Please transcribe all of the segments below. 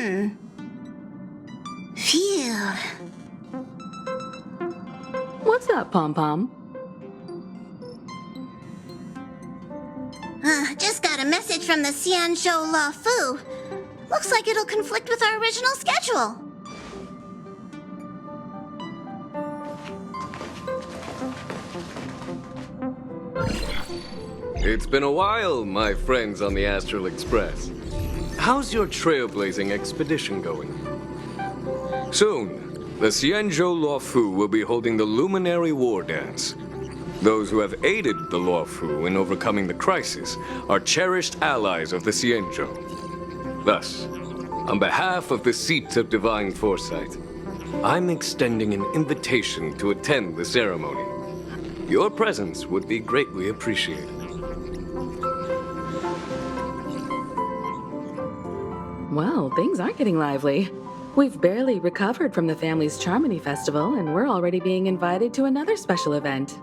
Phew. What's up, Pom-Pom? Just got a message from the Xianzhou Luofu. Looks like it'll conflict with our original schedule. It's been a while, my friends on the Astral Express. How's your trailblazing expedition going? Soon, the Xianzhou Luofu will be holding the Luminary War Dance. Those who have aided the Luofu in overcoming the crisis are cherished allies of the Xianzhou. Thus, on behalf of the Seat of Divine Foresight, I'm extending an invitation to attend the ceremony. Your presence would be greatly appreciated. Well, things aren't getting lively. We've barely recovered from the family's Charmony Festival, and we're already being invited to another special event.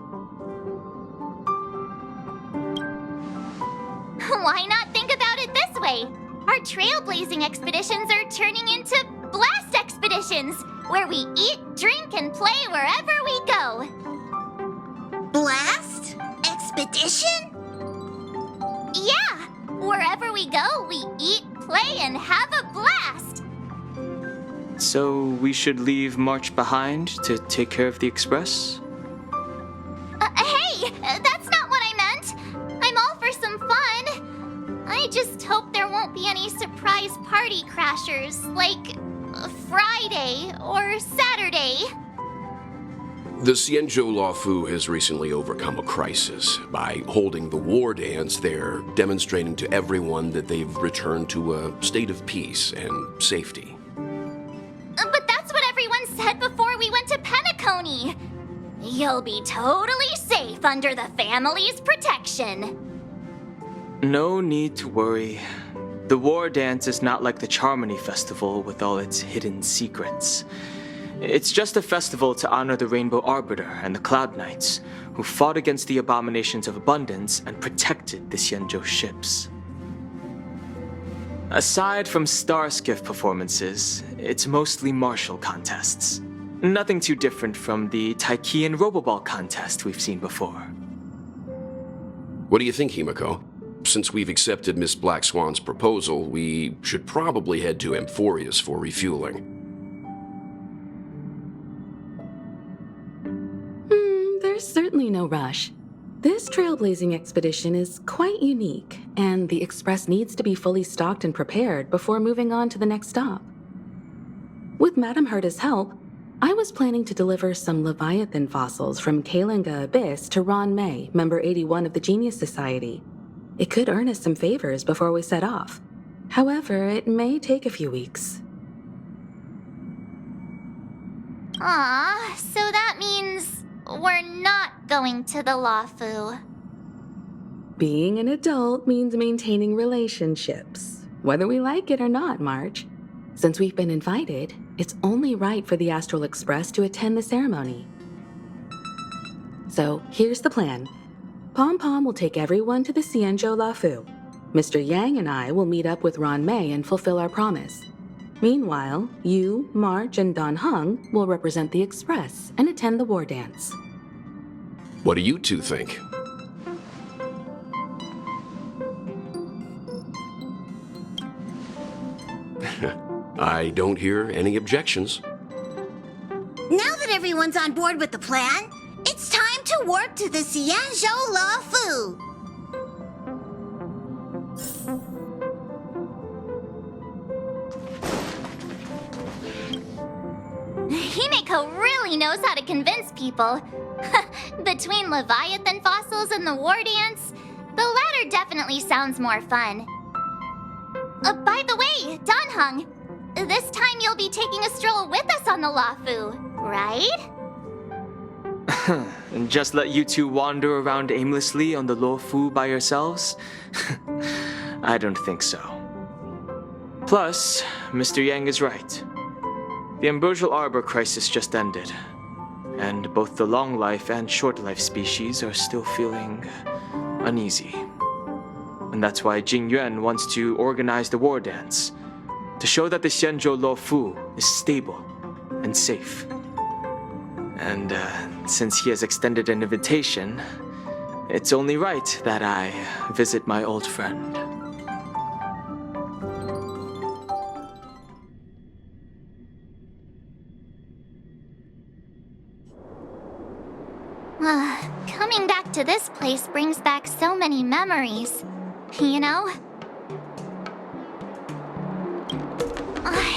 Why not think about it this way? Our trailblazing expeditions are turning into blast expeditions, where we eat, drink, and play wherever we go. Blast? Expedition? Yeah! Wherever we go, we eat, play, and have a blast! So we should leave March behind to take care of the Express? Hey! That's not what I meant! I'm all for some fun! I just hope there won't be any surprise party crashers, like Friday or Saturday. The Xianzhou Luofu has recently overcome a crisis. By holding the war dance, they're demonstrating to everyone that they've returned to a state of peace and safety. But that's what everyone said before we went to Penacony. You'll be totally safe under the family's protection. No need to worry. The war dance is not like the Charmony Festival with all its hidden secrets. It's just a festival to honor the Rainbow Arbiter and the Cloud Knights, who fought against the abominations of abundance and protected the Xianzhou ships. Aside from star skiff performances, it's mostly martial contests. Nothing too different from the Taiki and Roboball contest we've seen before. What do you think, Himeko? Since we've accepted Miss Black Swan's proposal, we should probably head to Amphorius for refueling. There's certainly no rush. This trailblazing expedition is quite unique, and the Express needs to be fully stocked and prepared before moving on to the next stop. With Madame Herta's help, I was planning to deliver some Leviathan fossils from Kalinga Abyss to Ron May, member 81 of the Genius Society. It could earn us some favors before we set off. However, it may take a few weeks. Aw, so that means we're not going to the Luofu. Being an adult means maintaining relationships, whether we like it or not, March. Since we've been invited, it's only right for the Astral Express to attend the ceremony. So, here's the plan. Pom-Pom will take everyone to the Xianzhou Luofu. Mr. Yang and I will meet up with Ron May and fulfill our promise. Meanwhile, you, March, and Dan Heng will represent the Express and attend the war dance. What do you two think? I don't hear any objections. Now that everyone's on board with the plan, it's time to warp to the Xianzhou Luofu. Himeko really knows how to convince people. Between Leviathan fossils and the war dance, the latter definitely sounds more fun. By the way, Dan Heng, this time you'll be taking a stroll with us on the Luofu, right? And just let you two wander around aimlessly on the Luofu by yourselves? I don't think so. Plus, Mr. Yang is right. The Ambrosial Arbor crisis just ended, and both the long life and short life species are still feeling uneasy. And that's why Jing Yuan wants to organize the war dance, to show that the Xianzhou Luofu is stable and safe. And since he has extended an invitation, it's only right that I visit my old friend. Coming back to this place brings back so many memories, you know?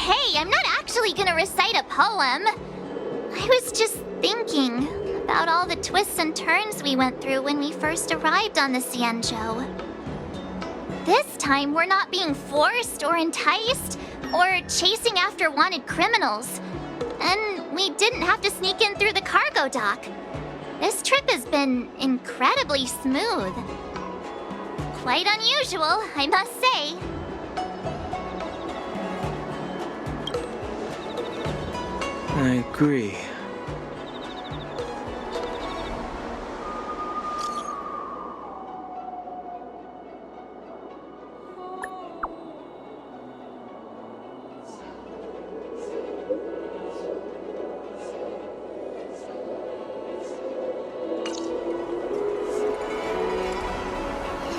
Hey, I'm not actually gonna recite a poem. I was just thinking about all the twists and turns we went through when we first arrived on the Xianzhou. This time, we're not being forced or enticed or chasing after wanted criminals. And we didn't have to sneak in through the cargo dock. This trip has been incredibly smooth. Quite unusual, I must say. I agree.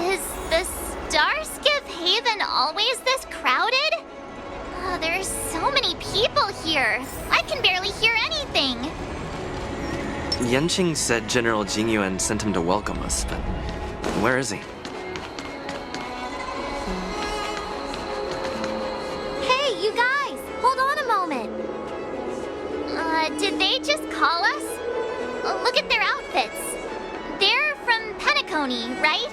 Is the Starskiff Haven always this crowded? There's so many people here. I can barely hear anything. Yanqing said General Jing Yuan sent him to welcome us, but where is he? Hey, you guys! Hold on a moment. Did they just call us? Look at their outfits. They're from Penacony, right?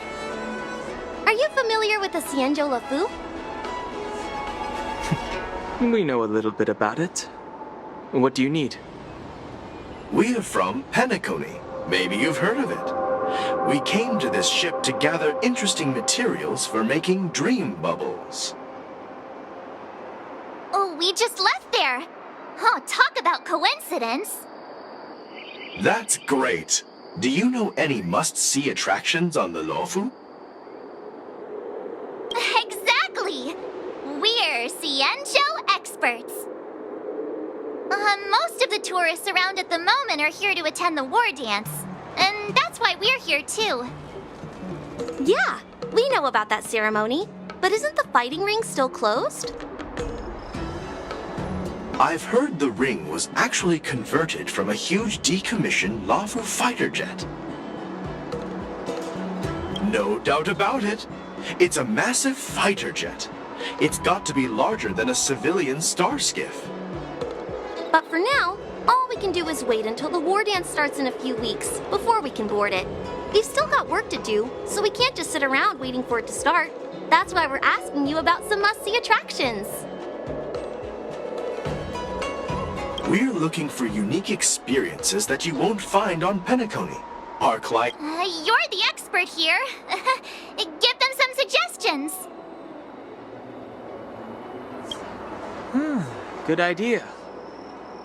Are you familiar with the Xianzhou Luofu? We know a little bit about it. What do you need? We're from Penacony. Maybe you've heard of it. We came to this ship to gather interesting materials for making dream bubbles. Oh, we just left there. Oh, talk about coincidence. That's great. Do you know any must-see attractions on the Luofu? Exactly. We're Xianzhou experts. Most of the tourists around at the moment are here to attend the war dance. And that's why we're here too. Yeah, we know about that ceremony. But isn't the fighting ring still closed? I've heard the ring was actually converted from a huge decommissioned Luofu fighter jet. No doubt about it. It's a massive fighter jet. It's got to be larger than a civilian star skiff. But for now, all we can do is wait until the war dance starts in a few weeks before we can board it. We've still got work to do, so we can't just sit around waiting for it to start. That's why we're asking you about some must-see attractions. We're looking for unique experiences that you won't find on Penacony. Our client... You're the expert here. Give them some suggestions. Good idea.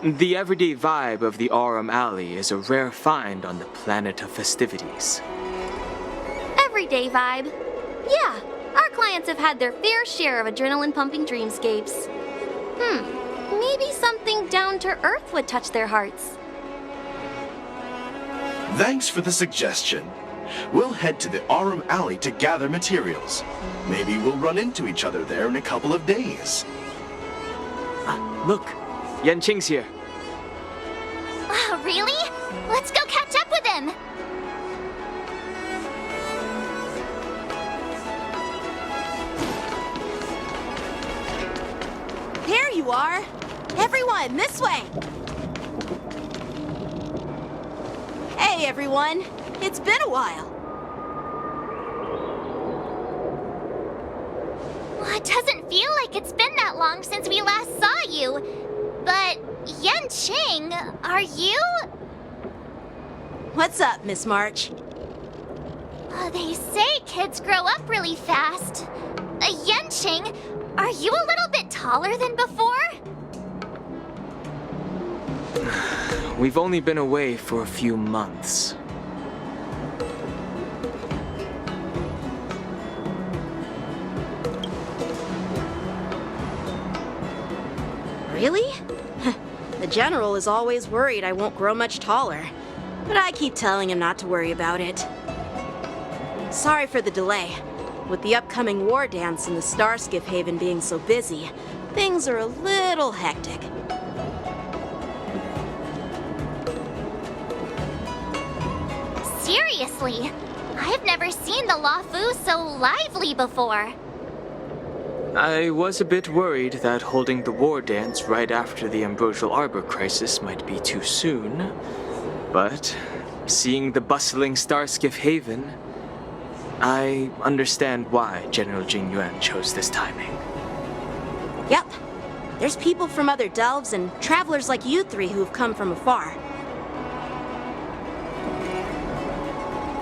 The everyday vibe of the Aurum Alley is a rare find on the planet of festivities. Everyday vibe. Yeah, our clients have had their fair share of adrenaline-pumping dreamscapes. Maybe something down to earth would touch their hearts. Thanks for the suggestion. We'll head to the Aurum Alley to gather materials. Maybe we'll run into each other there in a couple of days. Look, Yanqing's here. Really? Let's go catch up with him. There you are. Everyone, this way. Hey, everyone. It's been a while. It doesn't feel like it's been that long since we last saw you. But, Yanqing, are you... What's up, Miss March? They say kids grow up really fast. Yanqing, are you a little bit taller than before? We've only been away for a few months. Really? The General is always worried I won't grow much taller, but I keep telling him not to worry about it. Sorry for the delay. With the upcoming war dance and the Starskiff Haven being so busy, things are a little hectic. Seriously, I've never seen the Luofu so lively before. I was a bit worried that holding the war dance right after the Ambrosial Arbor crisis might be too soon, but seeing the bustling Starskiff Haven, I understand why General Jing Yuan chose this timing. Yep. There's people from other delves and travelers like you three who've come from afar.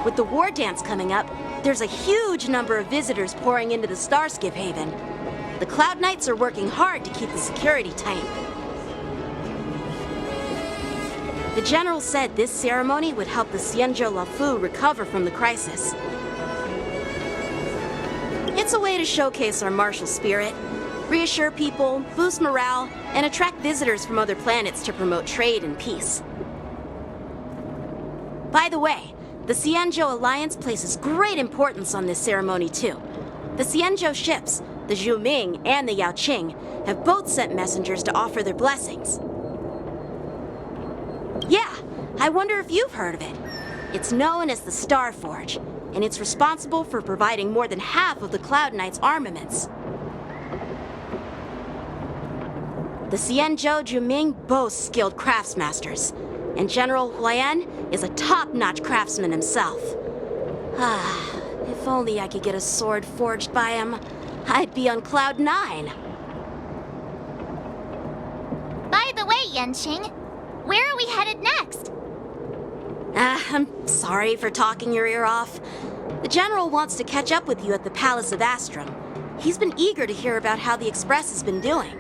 With the war dance coming up, there's a huge number of visitors pouring into the Starskiff Haven. The Cloud Knights are working hard to keep the security tight. The General said this ceremony would help the Xianzhou Luofu recover from the crisis. It's a way to showcase our martial spirit, reassure people, boost morale, and attract visitors from other planets to promote trade and peace. By the way, the Xianzhou Alliance places great importance on this ceremony too. The Xianzhou ships, the Zhuming and the Yaoqing, have both sent messengers to offer their blessings. Yeah, I wonder if you've heard of it. It's known as the Star Forge, and it's responsible for providing more than half of the Cloud Knights' armaments. The Xianzhou Zhuming boasts skilled craftsmasters, and General Huayan is a top-notch craftsman himself. If only I could get a sword forged by him, I'd be on Cloud 9. By the way, Yanqing, where are we headed next? I'm sorry for talking your ear off. The General wants to catch up with you at the Palace of Astrum. He's been eager to hear about how the Express has been doing.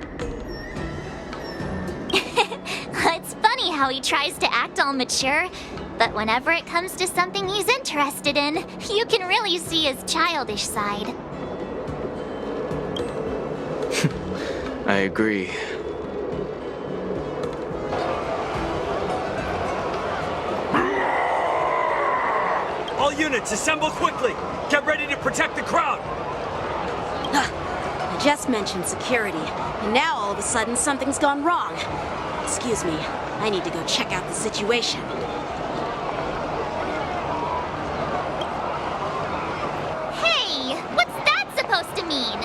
It's funny how he tries to act all mature, but whenever it comes to something he's interested in, you can really see his childish side. I agree. All units, assemble quickly! Get ready to protect the crowd! I just mentioned security, and now all of a sudden something's gone wrong. Excuse me, I need to go check out the situation. Hey, what's that supposed to mean?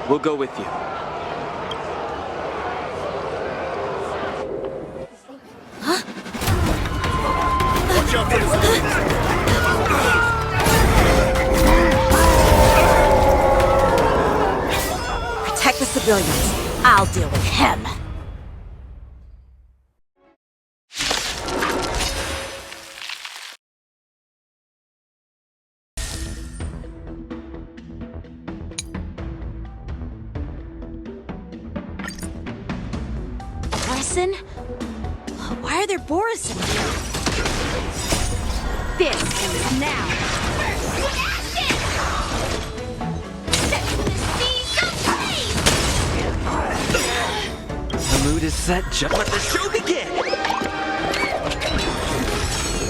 We'll go with you. Watch out for this! Protect the civilians. I'll deal with him. Listen? Why are there Boris in here? This ends now. The mood is set, just let the show begin!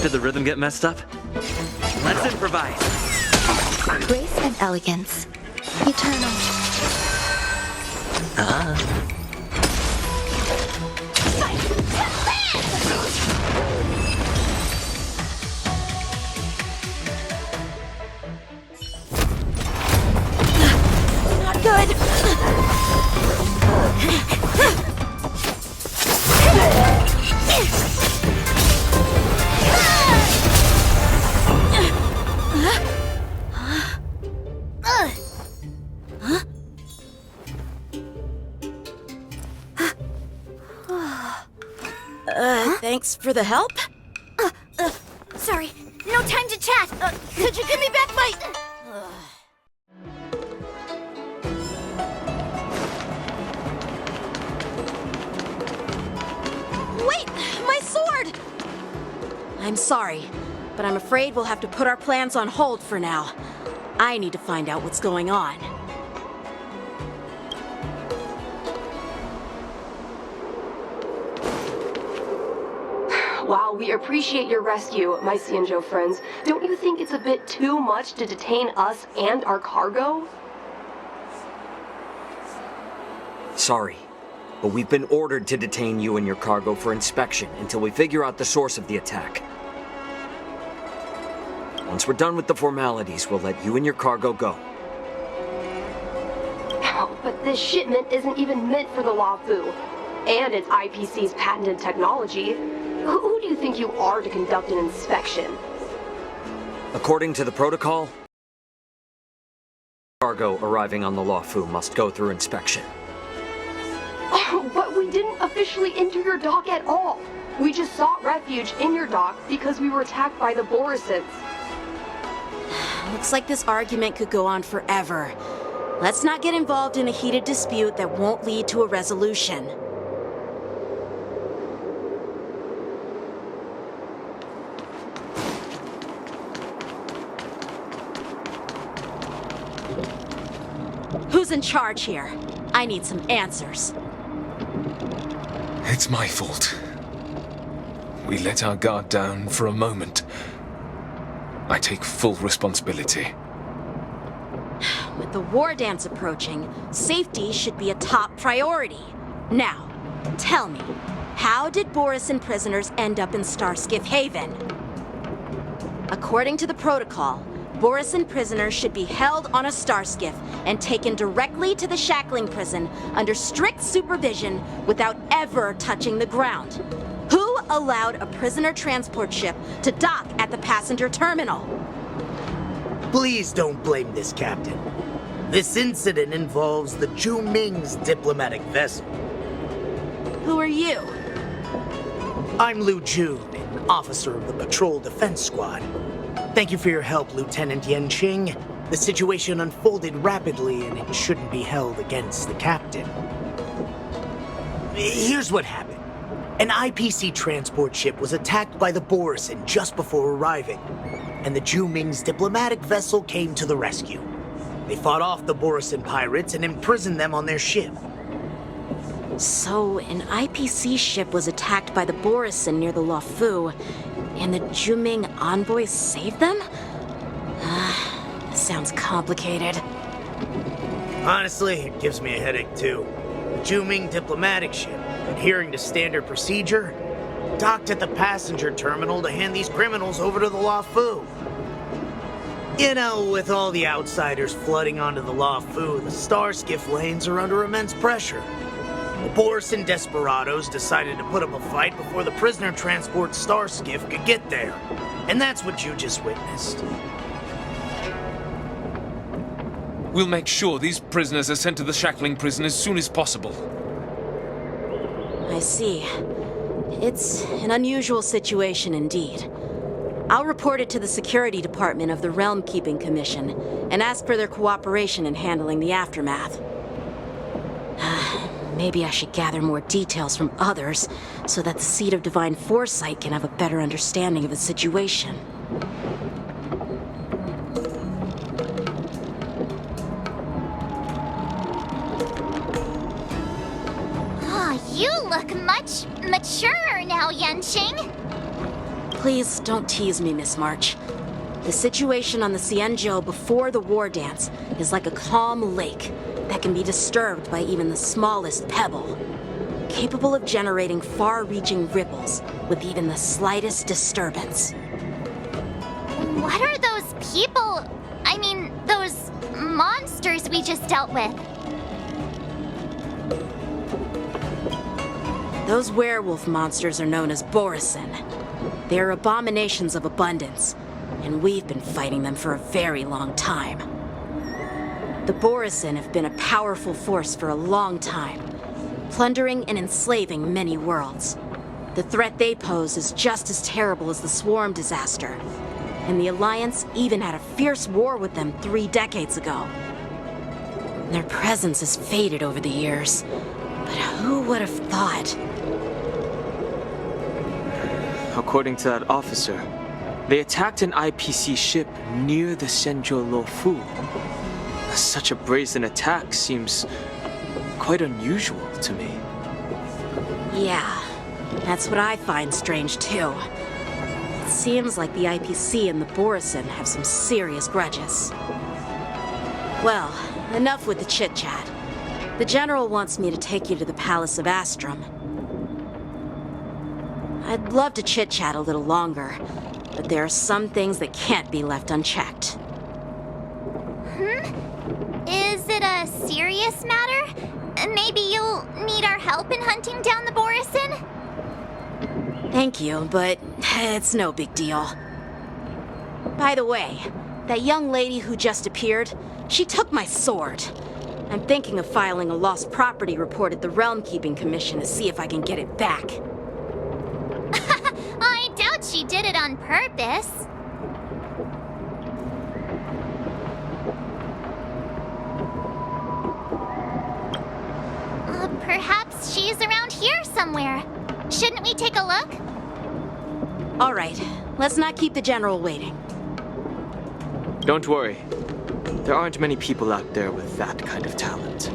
Did the rhythm get messed up? Let's improvise! Grace and elegance. Eternal. Not good! Thanks for the help? Sorry, no time to chat. Could you give me back my... Wait! My sword! I'm sorry, but I'm afraid we'll have to put our plans on hold for now. I need to find out what's going on. While we appreciate your rescue, my Xianzhou friends, don't you think it's a bit too much to detain us and our cargo? Sorry, but we've been ordered to detain you and your cargo for inspection until we figure out the source of the attack. Once we're done with the formalities, we'll let you and your cargo go. Oh, but this shipment isn't even meant for the Luofu, and it's IPC's patented technology. Who do you think you are to conduct an inspection? According to the protocol, cargo arriving on the Luofu must go through inspection. Oh, but we didn't officially enter your dock at all. We just sought refuge in your dock because we were attacked by the Borisons. Looks like this argument could go on forever. Let's not get involved in a heated dispute that won't lead to a resolution. Who's in charge here? I need some answers. It's my fault. We let our guard down for a moment. I take full responsibility. With the war dance approaching, safety should be a top priority. Now, tell me, how did Borisin prisoners end up in Starskiff Haven? According to the protocol, Borisin prisoners should be held on a starskiff and taken directly to the shackling prison under strict supervision without ever touching the ground. Who allowed a prisoner transport ship to dock at the passenger terminal? Please don't blame this captain. This incident involves the Zhu Ming's diplomatic vessel. Who are you? I'm Liu Jun, an officer of the Patrol Defense Squad. Thank you for your help, Lieutenant Yanqing. The situation unfolded rapidly and it shouldn't be held against the captain. Here's what happened. An IPC transport ship was attacked by the Borisin just before arriving, and the Zhu Ming's diplomatic vessel came to the rescue. They fought off the Borisin pirates and imprisoned them on their ship. So, an IPC ship was attacked by the Borisin near the Luofu, and the Zhu Ming envoys saved them? Sounds complicated. Honestly, it gives me a headache too. The Zhu Ming diplomatic ship, adhering to standard procedure, docked at the passenger terminal to hand these criminals over to the Luofu. You know, with all the outsiders flooding onto the Luofu, the starskiff lanes are under immense pressure. The Borisin desperados decided to put up a fight before the prisoner transport starskiff could get there. And that's what you just witnessed. We'll make sure these prisoners are sent to the shackling prison as soon as possible. I see. It's an unusual situation indeed. I'll report it to the security department of the Realm Keeping Commission and ask for their cooperation in handling the aftermath. Maybe I should gather more details from others so that the Seat of Divine Foresight can have a better understanding of the situation. You look much maturer now, Yanqing. Please don't tease me, Miss March. The situation on the Xianzhou before the war dance is like a calm lake that can be disturbed by even the smallest pebble, capable of generating far-reaching ripples with even the slightest disturbance. What are those people? I mean, those monsters we just dealt with? Those werewolf monsters are known as Borisin. They are abominations of abundance, and we've been fighting them for a very long time. The Borisin have been a powerful force for a long time, plundering and enslaving many worlds. The threat they pose is just as terrible as the Swarm disaster, and the Alliance even had a fierce war with them 3 decades ago. Their presence has faded over the years, but who would have thought? According to that officer, they attacked an IPC ship near the Xianzhou Luofu. Such a brazen attack seems quite unusual to me. Yeah, That's what I find strange, too. It seems like the IPC and the Borison have some serious grudges. Well, enough with the chit-chat. The General wants me to take you to the Palace of Astrum. I'd love to chit-chat a little longer, but there are some things that can't be left unchecked. Is it a serious matter? Maybe you'll need our help in hunting down the Borison? Thank you, but it's no big deal. By the way, that young lady who just appeared, she took my sword. I'm thinking of filing a lost property report at the Realm Keeping Commission to see if I can get it back. I doubt she did it on purpose. Perhaps she's around here somewhere. Shouldn't we take a look? All right, let's not keep the General waiting. Don't worry. There aren't many people out there with that kind of talent.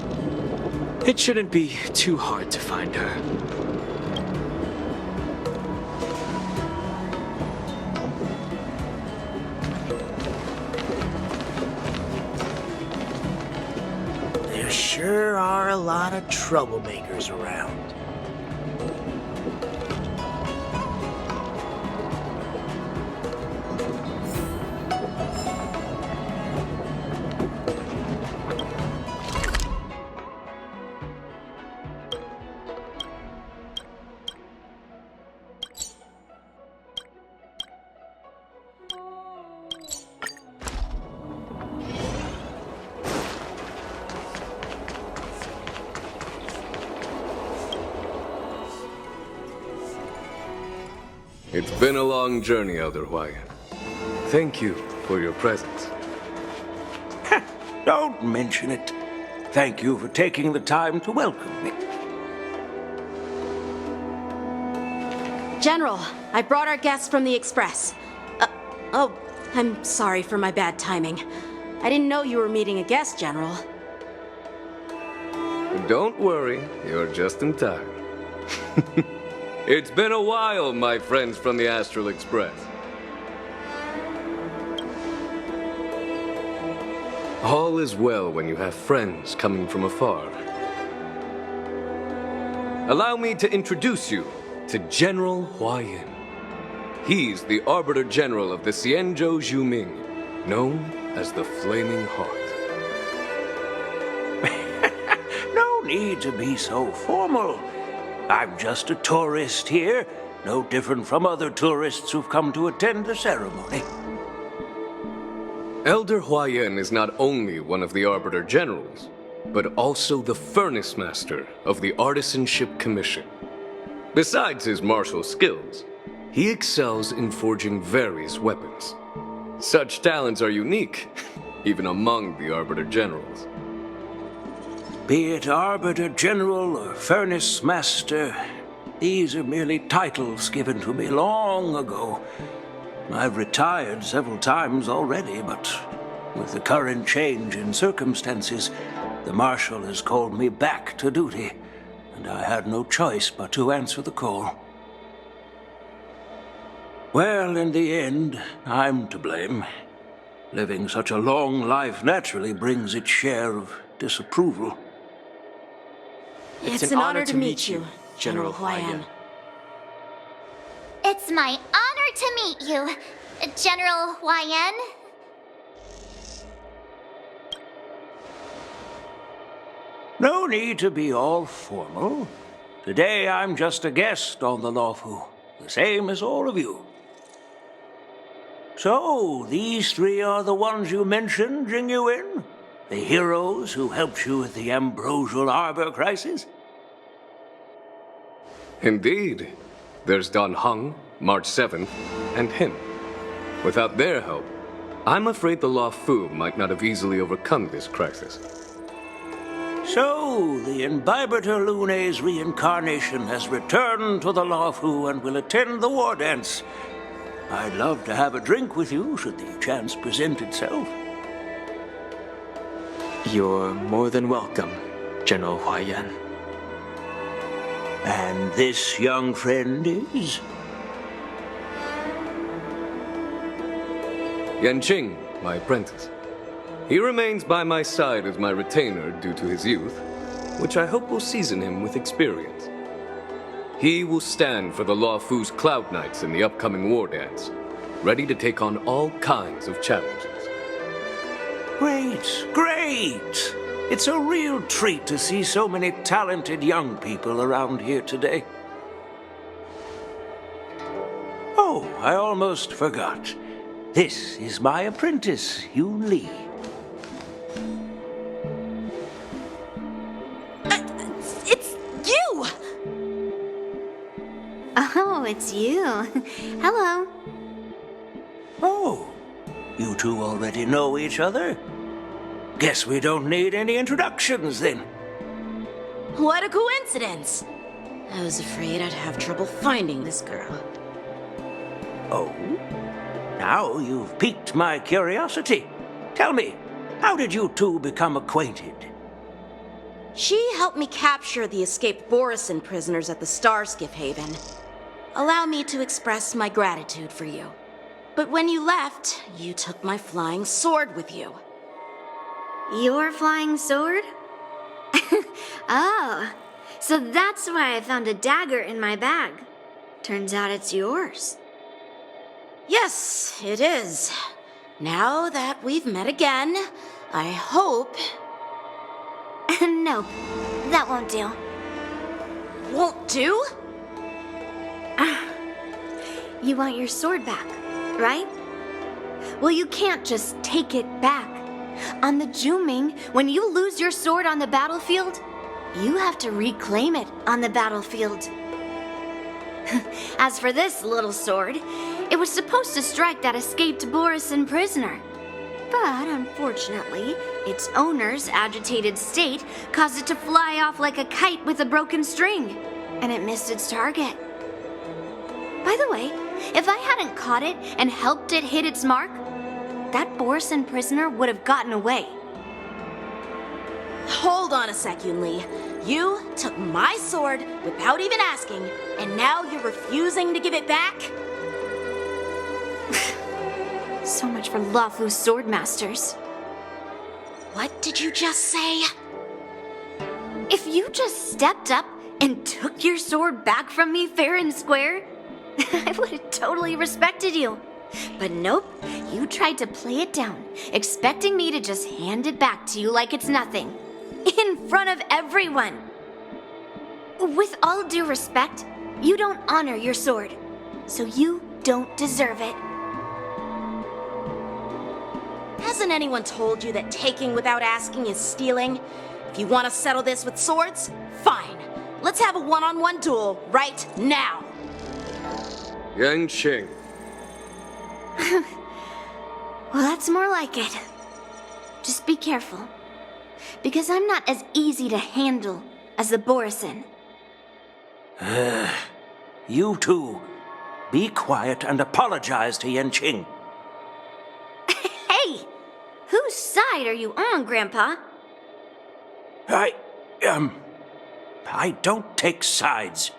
It shouldn't be too hard to find her. There sure are a lot of troublemakers around. It's been a long journey, Elder Huayan. Thank you for your presence. Don't mention it. Thank you for taking the time to welcome me. General, I brought our guests from the Express. Oh, I'm sorry for my bad timing. I didn't know you were meeting a guest, General. Don't worry, you're just in time. It's been a while, my friends from the Astral Express. All is well when you have friends coming from afar. Allow me to introduce you to General Huayan. He's the Arbiter General of the Xianzhou Luofu, known as the Flaming Heart. No need to be so formal. I'm just a tourist here, no different from other tourists who've come to attend the ceremony. Elder Huayan is not only one of the Arbiter Generals, but also the Furnace Master of the Artisanship Commission. Besides his martial skills, he excels in forging various weapons. Such talents are unique, even among the Arbiter Generals. Be it Arbiter General or Furnace Master, these are merely titles given to me long ago. I've retired several times already, but with the current change in circumstances, the Marshal has called me back to duty, and I had no choice but to answer the call. Well, in the end, I'm to blame. Living such a long life naturally brings its share of disapproval. It's an honor to meet you, General Huayan. It's my honor to meet you, General Huayan. No need to be all formal. Today I'm just a guest on the Luofu, the same as all of you. So, these three are the ones you mentioned, Jing Yuan? The heroes who helped you with the Ambrosial Arbor crisis? Indeed. There's Dan Heng, March 7th, and him. Without their help, I'm afraid the Luofu might not have easily overcome this crisis. So, the Imbibitor Lune's reincarnation has returned to the Luofu and will attend the war dance. I'd love to have a drink with you should the chance present itself. You're more than welcome, General Huayan. And this young friend is? Yanqing, my apprentice. He remains by my side as my retainer due to his youth, which I hope will season him with experience. He will stand for the Luofu's Cloud Knights in the upcoming war dance, ready to take on all kinds of challenges. Great, great! It's a real treat to see so many talented young people around here today. Oh, I almost forgot. This is my apprentice, Yun Li. It's you! Oh, it's you. Hello. Oh, you two already know each other? Guess we don't need any introductions then. What a coincidence! I was afraid I'd have trouble finding this girl. Oh? Now you've piqued my curiosity. Tell me, how did you two become acquainted? She helped me capture the escaped Borisin prisoners at the Starskiff Haven. Allow me to express my gratitude for you. But when you left, you took my flying sword with you. Your flying sword? Oh, so that's why I found a dagger in my bag. Turns out it's yours. Yes, it is. Now that we've met again, I hope... Nope, that won't do. Won't do? You want your sword back, right? Well, you can't just take it back. On the Juming, when you lose your sword on the battlefield, you have to reclaim it on the battlefield. As for this little sword, it was supposed to strike that escaped Borisin prisoner. But unfortunately, its owner's agitated state caused it to fly off like a kite with a broken string, and it missed its target. By the way, if I hadn't caught it and helped it hit its mark, that Borisin prisoner would have gotten away. Hold on a sec, Yun Li. You took my sword without even asking, and now you're refusing to give it back? So much for Luofu's swordmasters. What did you just say? If you just stepped up and took your sword back from me fair and square, I would have totally respected you. But nope, you tried to play it down, expecting me to just hand it back to you like it's nothing. In front of everyone. With all due respect, you don't honor your sword, so you don't deserve it. Hasn't anyone told you that taking without asking is stealing? If you want to settle this with swords, fine. Let's have a one-on-one duel right now. Yanqing. Well, that's more like it. Just be careful, because I'm not as easy to handle as the Borisin. You two, be quiet and apologize to Yanqing. Hey! Whose side are you on, Grandpa? I don't take sides.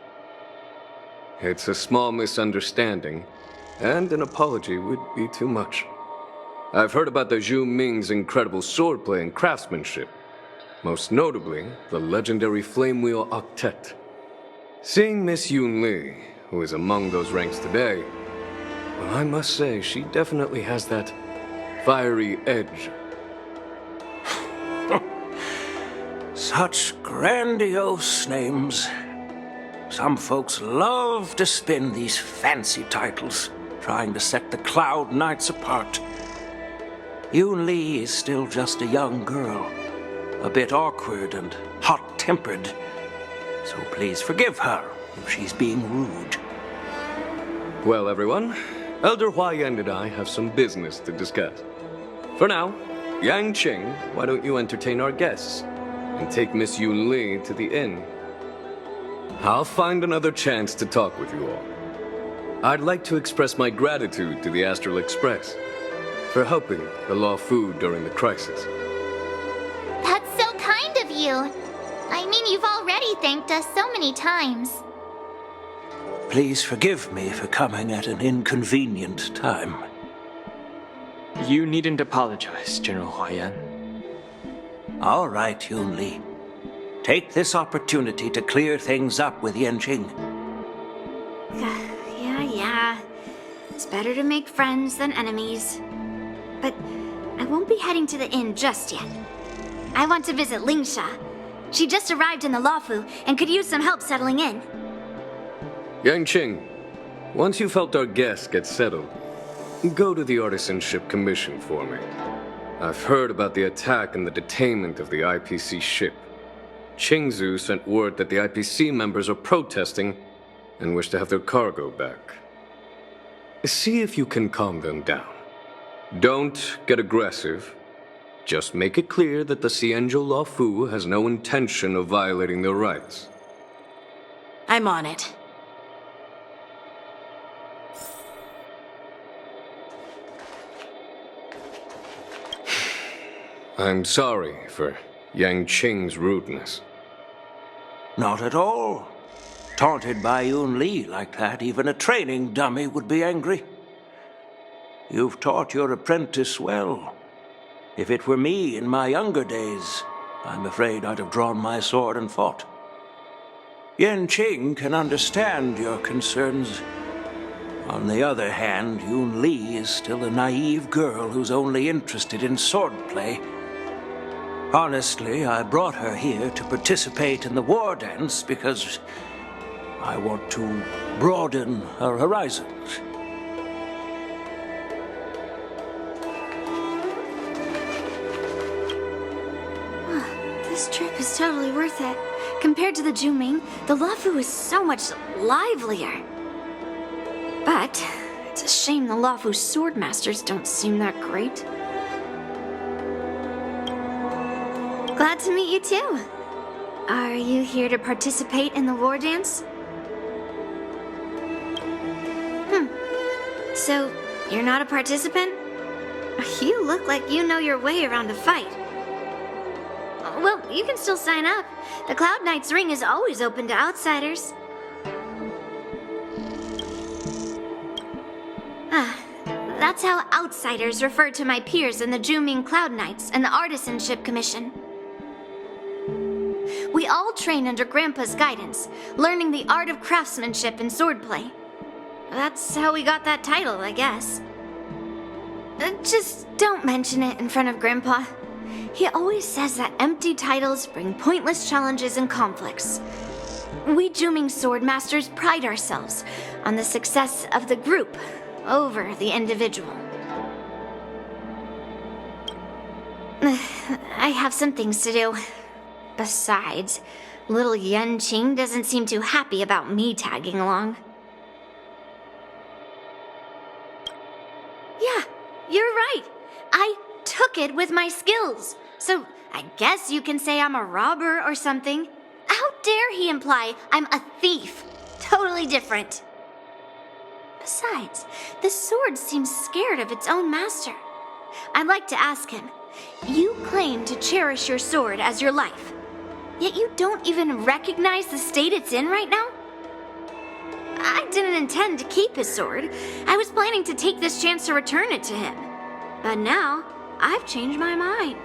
It's a small misunderstanding, and an apology would be too much. I've heard about the Zhu Ming's incredible swordplay and craftsmanship, most notably the legendary Flame Wheel Octet. Seeing Miss Yun Li, who is among those ranks today, well, I must say she definitely has that fiery edge. Such grandiose names. Some folks love to spin these fancy titles, trying to set the Cloud Knights apart. Yun Li is still just a young girl, a bit awkward and hot-tempered, so please forgive her if she's being rude. Well, everyone, Elder Huayan and I have some business to discuss. For now, Yanqing, why don't you entertain our guests and take Miss Yun Li to the inn? I'll find another chance to talk with you all. I'd like to express my gratitude to the Astral Express for helping the Luofu during the crisis. That's so kind of you. I mean, you've already thanked us so many times. Please forgive me for coming at an inconvenient time. You needn't apologize, General Huaiyan. All right, Yun Li. Take this opportunity to clear things up with Yanqing. Yeah. It's better to make friends than enemies. But I won't be heading to the inn just yet. I want to visit Lingsha. She just arrived in the Luofu and could use some help settling in. Yanqing, once you've helped our guests get settled, go to the Artisanship Commission for me. I've heard about the attack and the detainment of the IPC ship. Qingzu sent word that the IPC members are protesting and wish to have their cargo back. See if you can calm them down. Don't get aggressive. Just make it clear that the Xianzhou Luofu has no intention of violating their rights. I'm on it. I'm sorry for Yanqing's rudeness. Not at all. Taunted by Yun Li like that, even a training dummy would be angry. You've taught your apprentice well. If it were me in my younger days, I'm afraid I'd have drawn my sword and fought. Yanqing can understand your concerns. On the other hand, Yun Li is still a naive girl who's only interested in swordplay. Honestly, I brought her here to participate in the war dance because I want to broaden her horizons. This trip is totally worth it. Compared to the Juming, the Luofu is so much livelier. But it's a shame the Luofu swordmasters don't seem that great. Glad to meet you too. Are you here to participate in the war dance? So, you're not a participant? You look like you know your way around a fight. Well, you can still sign up. The Cloud Knight's ring is always open to outsiders. That's how outsiders refer to my peers in the Juming Cloud Knights and the Artisanship Commission. We all train under Grandpa's guidance, learning the art of craftsmanship and swordplay. That's how we got that title, I guess. Just don't mention it in front of Grandpa. He always says that empty titles bring pointless challenges and conflicts. We Juming swordmasters pride ourselves on the success of the group over the individual. I have some things to do. Besides, little Yanqing doesn't seem too happy about me tagging along. Yeah, you're right. I took it with my skills. So I guess you can say I'm a robber or something. How dare he imply I'm a thief? Totally different. Besides, the sword seems scared of its own master. I'd like to ask him, you claim to cherish your sword as your life, yet you don't even recognize the state it's in right now? I didn't intend to keep his sword. I was planning to take this chance to return it to him. But now, I've changed my mind.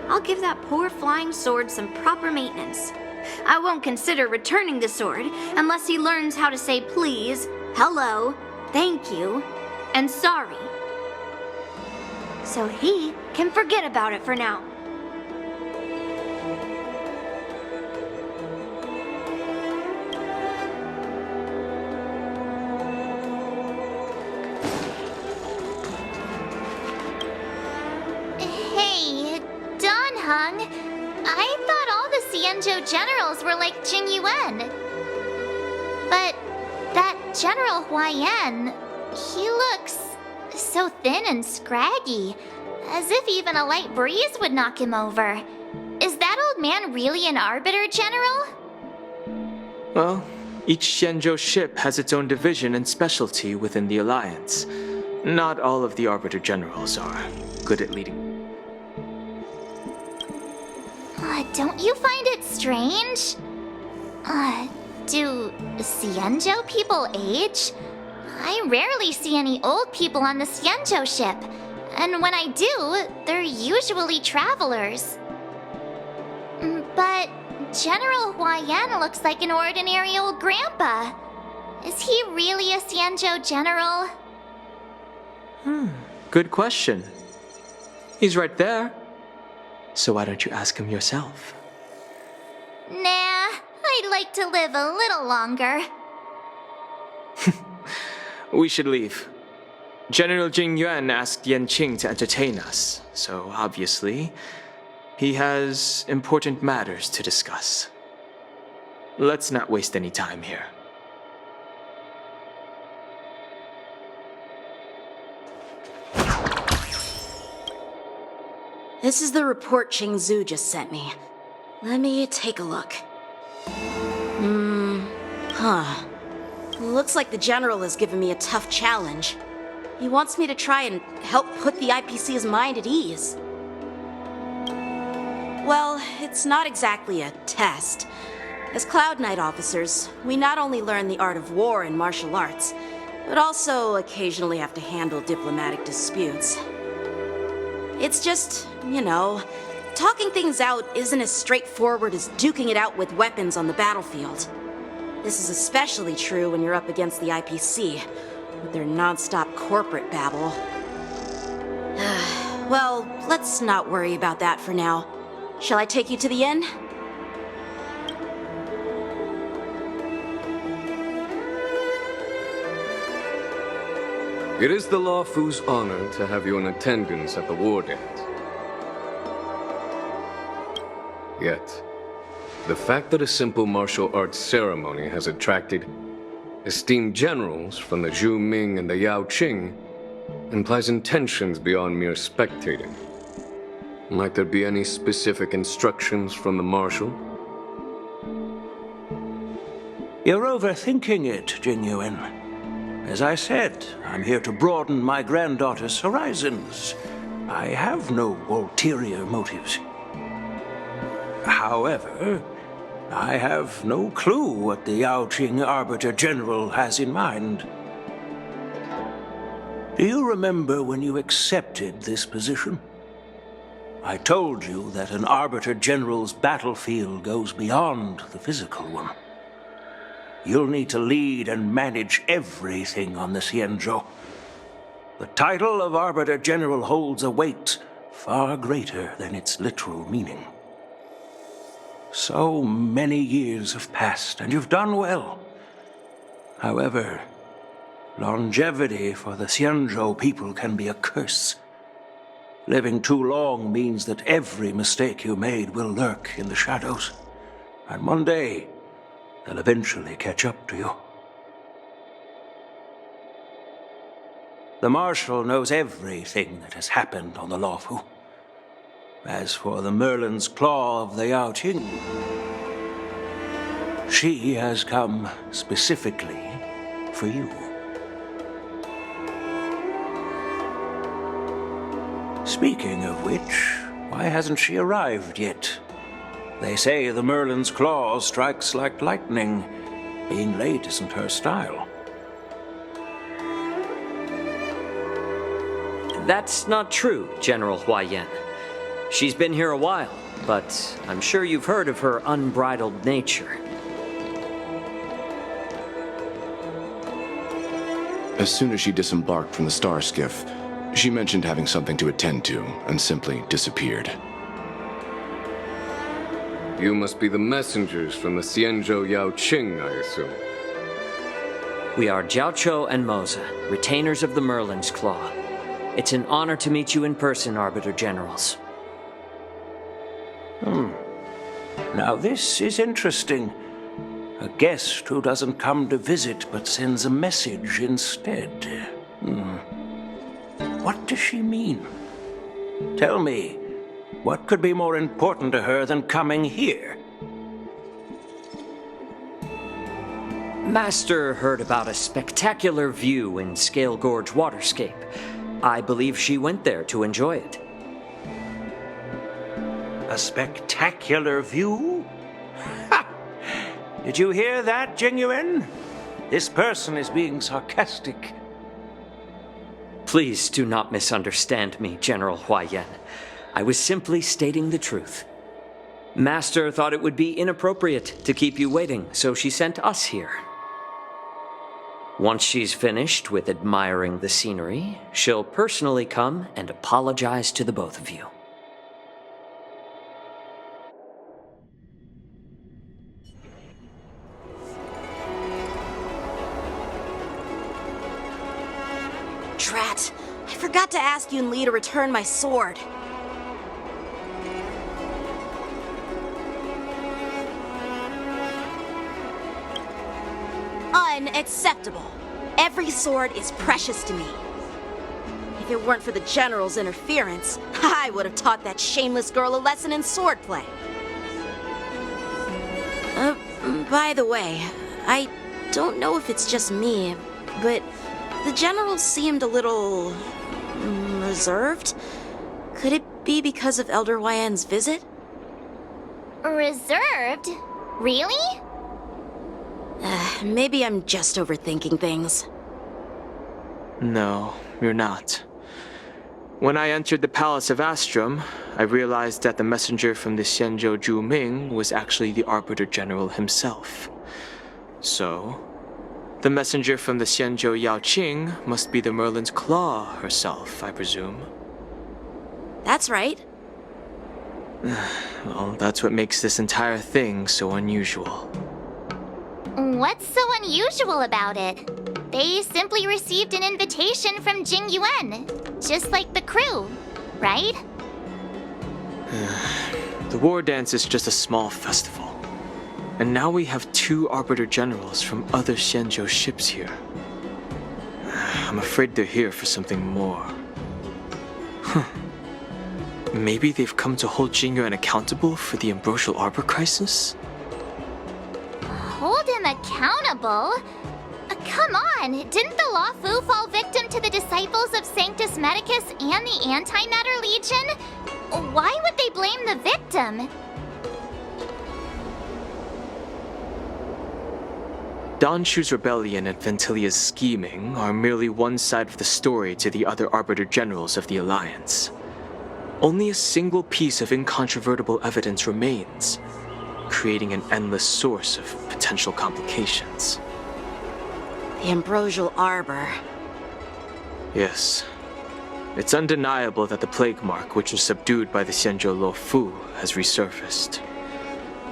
I'll give that poor flying sword some proper maintenance. I won't consider returning the sword unless he learns how to say please, hello, thank you, and sorry. So he can forget about it for now. Hey, Dan Heng, I thought all the Xianzhou generals were like Jing Yuan. But that General Huaiyan, he looks so thin and scraggy, as if even a light breeze would knock him over. Is that old man really an Arbiter General? Well, each Xianzhou ship has its own division and specialty within the Alliance. Not all of the Arbiter Generals are good at leading. don't you find it strange? Do Xianzhou people age? I rarely see any old people on the Xianzhou ship, and when I do, they're usually travelers. But General Huaiyan looks like an ordinary old grandpa. Is he really a Xianzhou general? Good question. He's right there. So why don't you ask him yourself? Nah, I'd like to live a little longer. We should leave. General Jing Yuan asked Yanqing to entertain us, so obviously, he has important matters to discuss. Let's not waste any time here. This is the report Qingzhou just sent me. Let me take a look. Looks like the General has given me a tough challenge. He wants me to try and help put the IPC's mind at ease. Well, it's not exactly a test. As Cloud Knight officers, we not only learn the art of war and martial arts, but also occasionally have to handle diplomatic disputes. It's just, talking things out isn't as straightforward as duking it out with weapons on the battlefield. This is especially true when you're up against the IPC, with their non-stop corporate babble. Well, let's not worry about that for now. Shall I take you to the inn? It is the Luofu's honor to have you in attendance at the war dance. Yet, the fact that a simple martial arts ceremony has attracted esteemed generals from the Zhu Ming and the Yao Qing implies intentions beyond mere spectating. Might there be any specific instructions from the marshal? You're overthinking it, Jing Yuan. As I said, I'm here to broaden my granddaughter's horizons. I have no ulterior motives. However, I have no clue what the Yao Qing Arbiter General has in mind. Do you remember when you accepted this position? I told you that an Arbiter General's battlefield goes beyond the physical one. You'll need to lead and manage everything on the Xianzhou. The title of Arbiter General holds a weight far greater than its literal meaning. So many years have passed, and you've done well. However, longevity for the Xianzhou people can be a curse. Living too long means that every mistake you made will lurk in the shadows. And one day, they'll eventually catch up to you. The Marshal knows everything that has happened on the Luofu. As for the Merlin's Claw of the Yao Qing, she has come specifically for you. Speaking of which, why hasn't she arrived yet? They say the Merlin's Claw strikes like lightning. Being late isn't her style. That's not true, General Huaiyan. She's been here a while, but I'm sure you've heard of her unbridled nature. As soon as she disembarked from the star skiff, she mentioned having something to attend to and simply disappeared. You must be the messengers from the Xianzhou Yao Qing, I assume. We are Jiaoqiu and Moza, retainers of the Merlin's Claw. It's an honor to meet you in person, Arbiter Generals. Now this is interesting. A guest who doesn't come to visit but sends a message instead. What does she mean? Tell me, what could be more important to her than coming here? Master heard about a spectacular view in Scale Gorge Waterscape. I believe she went there to enjoy it. A spectacular view? Ha! Did you hear that, Jing Yuan? This person is being sarcastic. Please do not misunderstand me, General Huaiyan. I was simply stating the truth. Master thought it would be inappropriate to keep you waiting, so she sent us here. Once she's finished with admiring the scenery, she'll personally come and apologize to the both of you. Drat, I forgot to ask Yun Li to return my sword. Unacceptable. Every sword is precious to me. If it weren't for the General's interference, I would have taught that shameless girl a lesson in swordplay. By the way, I don't know if it's just me, but the General seemed a little reserved. Could it be because of Elder Huaiyan's visit? Reserved? Really? Maybe I'm just overthinking things. No, you're not. When I entered the Palace of Astrum, I realized that the messenger from the Xianzhou Juming was actually the Arbiter General himself. So, the messenger from the Xianzhou Yaoqing must be the Merlin's Claw herself, I presume. That's right. Well, that's what makes this entire thing so unusual. What's so unusual about it? They simply received an invitation from Jing Yuan, just like the crew, right? The war dance is just a small festival. And now we have 2 Arbiter Generals from other Xianzhou ships here. I'm afraid they're here for something more. Maybe they've come to hold Jing Yuan accountable for the Ambrosial Arbor crisis? Hold him accountable? Come on, didn't the Luofu fall victim to the disciples of Sanctus Medicus and the Antimatter Legion? Why would they blame the victim? Danshu's rebellion and Ventilia's scheming are merely one side of the story to the other Arbiter Generals of the Alliance. Only a single piece of incontrovertible evidence remains, creating an endless source of potential complications. The Ambrosial Arbor. Yes. It's undeniable that the plague mark, which was subdued by the Xianzhou Luofu, has resurfaced.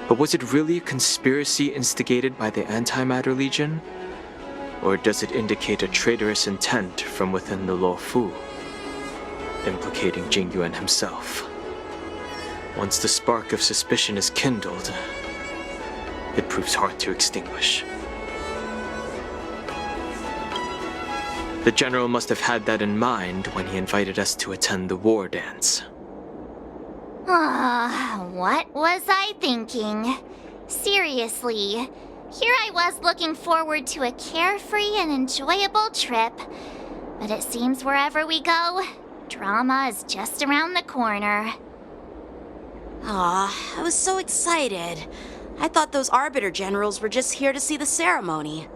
But was it really a conspiracy instigated by the Antimatter Legion? Or does it indicate a traitorous intent from within the Luofu, implicating Jing Yuan himself? Once the spark of suspicion is kindled, it proves hard to extinguish. The General must have had that in mind when he invited us to attend the war dance. What was I thinking? Seriously, here I was looking forward to a carefree and enjoyable trip. But it seems wherever we go, drama is just around the corner. Aw, I was so excited. I thought those Arbiter Generals were just here to see the ceremony.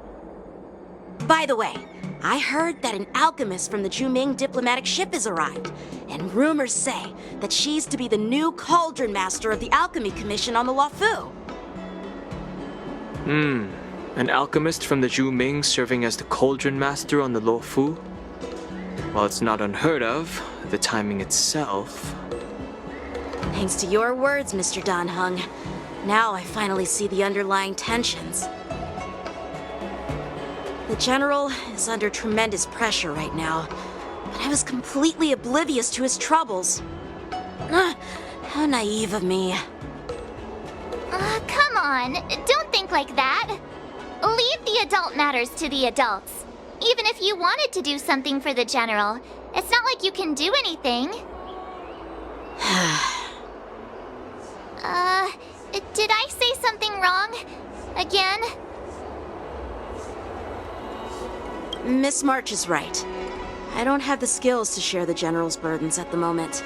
By the way, I heard that an alchemist from the Juming diplomatic ship has arrived, and rumors say that she's to be the new Cauldron Master of the Alchemy Commission on the Luofu. An alchemist from the Juming serving as the Cauldron Master on the Luofu? While it's not unheard of, the timing itself... Thanks to your words, Mr. Dan Heng. Now I finally see the underlying tensions. The General is under tremendous pressure right now, but I was completely oblivious to his troubles. How naive of me. Come on, don't think like that. Leave the adult matters to the adults. Even if you wanted to do something for the General, it's not like you can do anything. Did I say something wrong? Again? Miss March is right. I don't have the skills to share the General's burdens at the moment.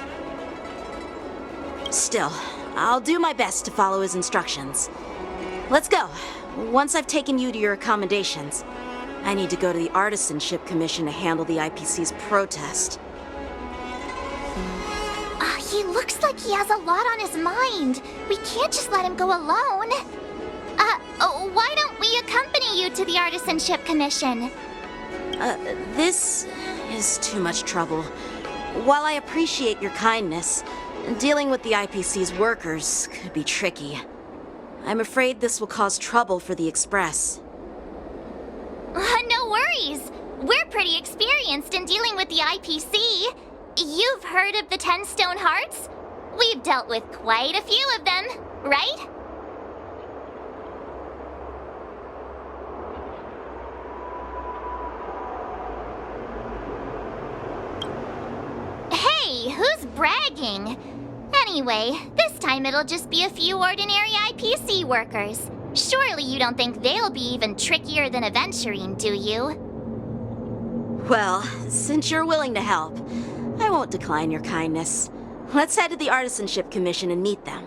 Still, I'll do my best to follow his instructions. Let's go. Once I've taken you to your accommodations, I need to go to the Artisanship Commission to handle the IPC's protest. He looks like he has a lot on his mind. We can't just let him go alone. Why don't we accompany you to the Artisanship Commission? This is too much trouble. While I appreciate your kindness, dealing with the IPC's workers could be tricky. I'm afraid this will cause trouble for the Express. No worries. We're pretty experienced in dealing with the IPC. You've heard of the 10 Stone Hearts? We've dealt with quite a few of them, right? Hey, who's bragging? Anyway, this time it'll just be a few ordinary IPC workers. Surely you don't think they'll be even trickier than Aventurine, do you? Well, since you're willing to help, I won't decline your kindness. Let's head to the Artisanship Commission and meet them.